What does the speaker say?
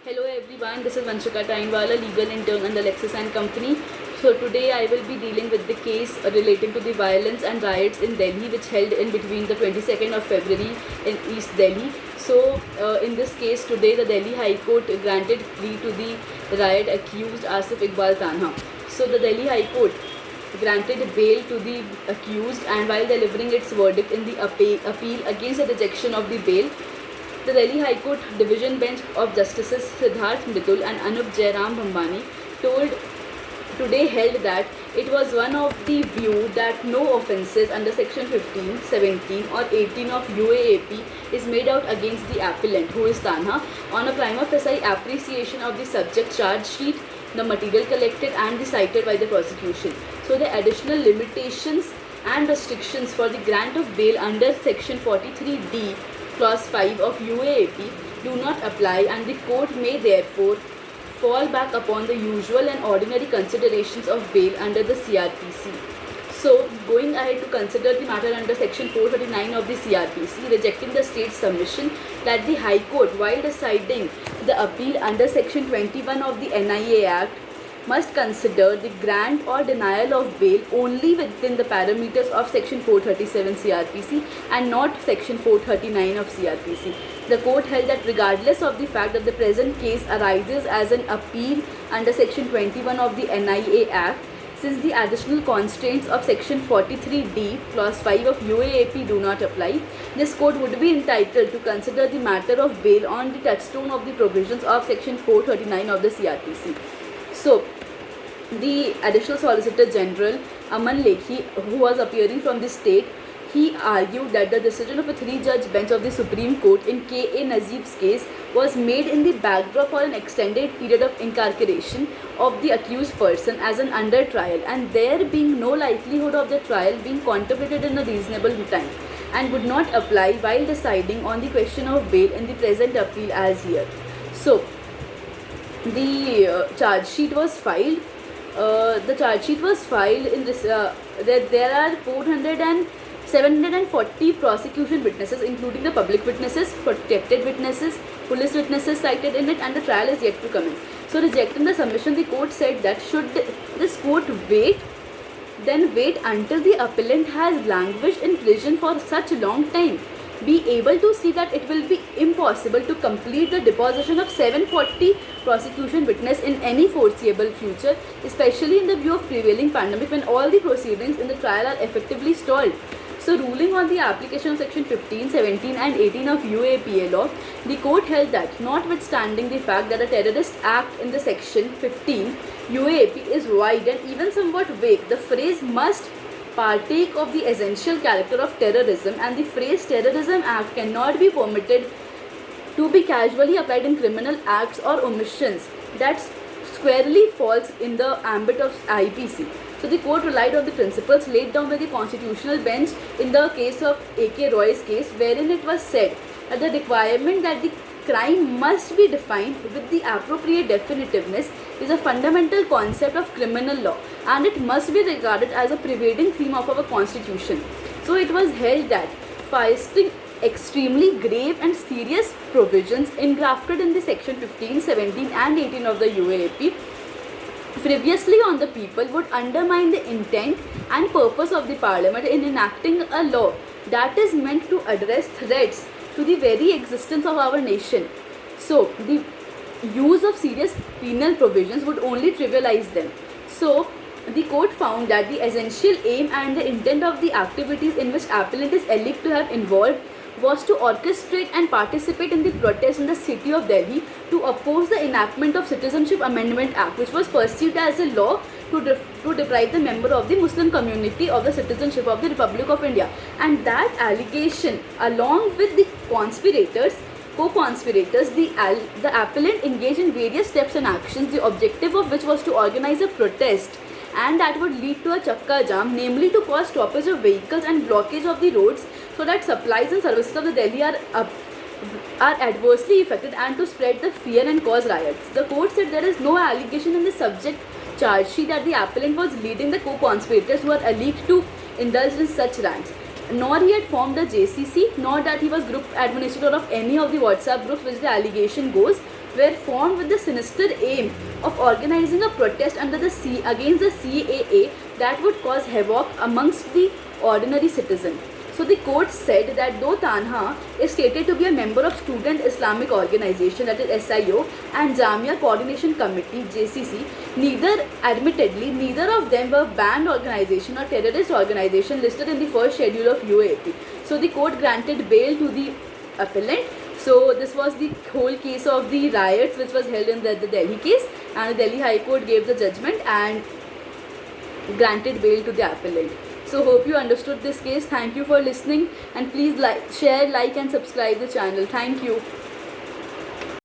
Hello everyone, this is Vanshika Tainwala, legal intern under Lexis and Company. So today I will be dealing with the case relating to the violence and riots in Delhi which held in between the 22nd of February in East Delhi. So in this case today the Delhi High Court granted plea to the riot accused Asif Iqbal Tanha. So the Delhi High Court granted bail to the accused, and while delivering its verdict in the appeal against the rejection of the bail, the Delhi High Court Division Bench of Justices Siddharth Mridul and Anup Jairam Bhambani today held that it was one of the view that no offences under section 15, 17 or 18 of UAAP is made out against the appellant, who is Tanha, on a prima facie appreciation of the subject charge sheet, the material collected and the cited by the prosecution. So the additional limitations and restrictions for the grant of bail under section 43D clause 5 of UAAP do not apply, and the court may therefore fall back upon the usual and ordinary considerations of bail under the CRPC. So, going ahead to consider the matter under section 439 of the CRPC, rejecting the state's submission that the High Court, while deciding the appeal under section 21 of the NIA Act, must consider the grant or denial of bail only within the parameters of section 437 CRPC and not section 439 of CRPC. The court held that regardless of the fact that the present case arises as an appeal under section 21 of the NIA Act, since the additional constraints of section 43D clause 5 of UAAP do not apply, this court would be entitled to consider the matter of bail on the touchstone of the provisions of section 439 of the CRPC. So, the Additional Solicitor General Aman Lekhi, who was appearing from the state, he argued that the decision of a 3-judge bench of the Supreme Court in K.A. Najeeb's case was made in the backdrop for an extended period of incarceration of the accused person as an under trial, and there being no likelihood of the trial being contemplated in a reasonable time, and would not apply while deciding on the question of bail in the present appeal as here. So, the charge sheet was filed. The charge sheet was filed in this. There are 740 prosecution witnesses, including the public witnesses, protected witnesses, police witnesses cited in it, and the trial is yet to commence. So, rejecting the submission, the court said that should this court wait, then wait until the appellant has languished in prison for such a long time, be able to see that it will be impossible to complete the deposition of 740 prosecution witness in any foreseeable future, especially in the view of prevailing pandemic when all the proceedings in the trial are effectively stalled. So, ruling on the application of section 15, 17 and 18 of UAPA law, the court held that notwithstanding the fact that a terrorist act in the section 15 UAP is wide and even somewhat vague, the phrase must partake of the essential character of terrorism, and the phrase terrorism act cannot be permitted to be casually applied in criminal acts or omissions that squarely falls in the ambit of IPC. So the court relied on the principles laid down by the constitutional bench in the case of A.K. Roy's case, wherein it was said that the requirement that the crime must be defined with the appropriate definitiveness is a fundamental concept of criminal law, and it must be regarded as a pervading theme of our constitution. So it was held that foisting extremely grave and serious provisions engrafted in the section 15, 17 and 18 of the UAP previously on the people would undermine the intent and purpose of the parliament in enacting a law that is meant to address threats to the very existence of our nation. So, the use of serious penal provisions would only trivialize them. So, the court found that the essential aim and the intent of the activities in which appellant is alleged to have involved was to orchestrate and participate in the protest in the city of Delhi to oppose the enactment of Citizenship Amendment Act, which was perceived as a law to deprive the member of the Muslim community of the citizenship of the Republic of India. And that allegation, along with the co-conspirators, the appellant engaged in various steps and actions, the objective of which was to organize a protest, and that would lead to a chakka jam, namely to cause stoppage of vehicles and blockage of the roads so that supplies and services of the Delhi are adversely affected, and to spread the fear and cause riots. The court said there is no allegation in the subject charge sheet that the appellant was leading the co-conspirators who are alleged to indulge in such rants. nor he had formed a JCC, nor that he was group administrator of any of the WhatsApp groups which the allegation goes, were formed with the sinister aim of organizing a protest against the CAA that would cause havoc amongst the ordinary citizen. So the court said that though Tanha is stated to be a member of Student Islamic Organization, that is SIO, and Jamia Coordination Committee JCC, neither of them were banned organization or terrorist organization listed in the first schedule of UAP. So the court granted bail to the appellant. So this was the whole case of the riots which was held in the Delhi case, and the Delhi High Court gave the judgment and granted bail to the appellant. So hope you understood this case. Thank you for listening, and please share, like and subscribe the channel. Thank you.